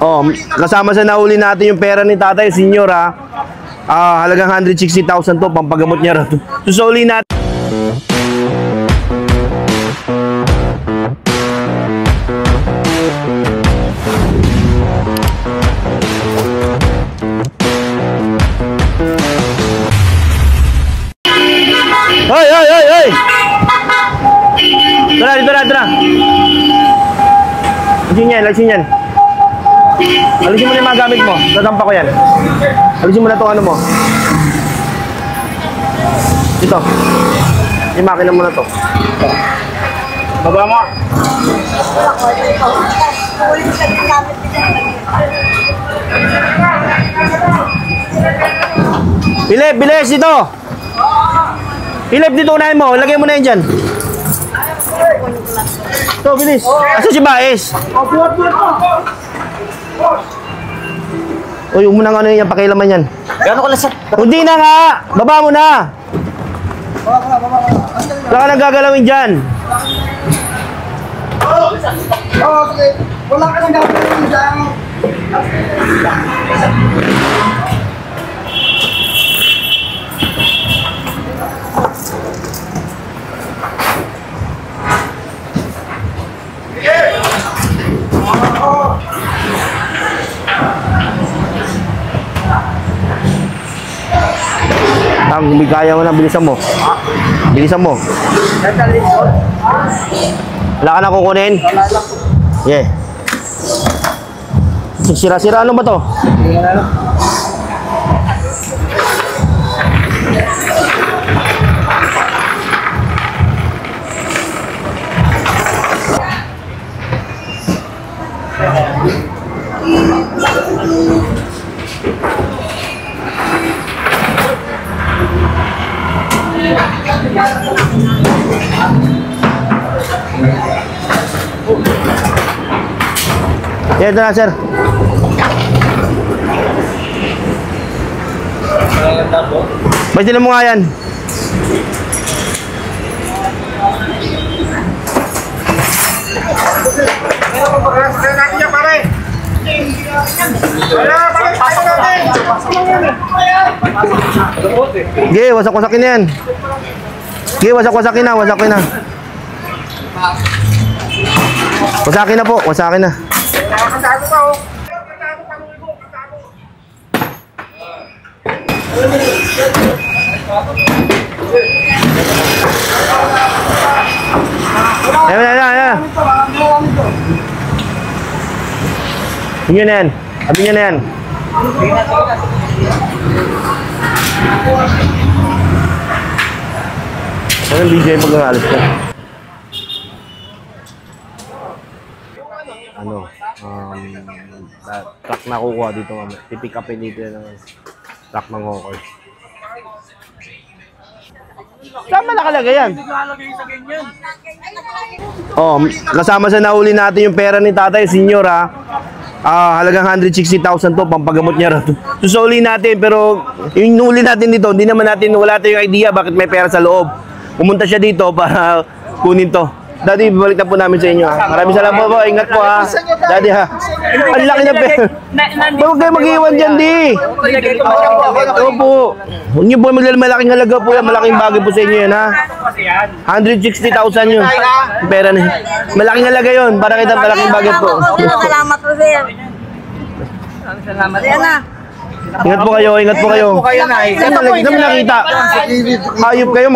Oh, kasama sa nahuli natin yung pera ni tatay, senior ha. Halagang 160,000 to, pampagamot niya raw. Susuli natin. Hoy, hoy, hoy, hoy! Tara, tara, tara. Alisin yan. Alisin mo na yung mga gamit mo. Gagampa ko yan. Alisin mo na itong ano mo. Ito. Yung makina mo na ito. Baba mo. Philip, bilis dito. Philip, dito unahin mo. Lagay mo na yan dyan. Ito, bilis. Asa si Baes? Uy, huwag mo na ano yan, pakilaman yan. Gano'n ka lang sir? Hindi na nga! Baba mo na! Wala ka nang gagalawin dyan. Okay. Wala ka nang gagawin dyan. Hindi kaya mo na, bilisan mo. Bilisan mo. Wala ka na kukunin? Yeah. Sira-sira, ano ba to? Ito na, sir. Basta mo nga yan. Sige, wasak-wasakin na yan. Sige, wasak-wasakin na, wasakin na. Wasakin na po, wasakin na. Ayan. Yun na yan. Sabi nyo na yan. Anong video yung pag-alis ka? Truck na kukuha dito mamaya. Pipick upin dito ng truck ng hawkers. Saan ba nakalagay yan? Oh, kasama sa nahuli natin yung pera ni tatay, senior ha. Halagang 160,000 to, pampagamot niya raw. Susuli natin, pero yung nuli natin dito, hindi naman natin, wala tayong idea bakit may pera sa loob. Pumunta siya dito para kunin to. Daddy, balik na po namin sa inyo ha. Maraming salamat po, ingat po ha. Daddy ha. Ang laki na pera. Huwag kayo mag-iwan dyan, di. Opo. Huwag niyo po malaking halaga po yan. Malaking bagay po sa inyo yan ha. 160,000 yun. Pera na. Malaking halaga yun. Para kita malaking bagay po. Salamat po sir. Salamat. Yan na. Ingat po kayo, ingat po kayo. Saan mo nakita? Hayop kayo,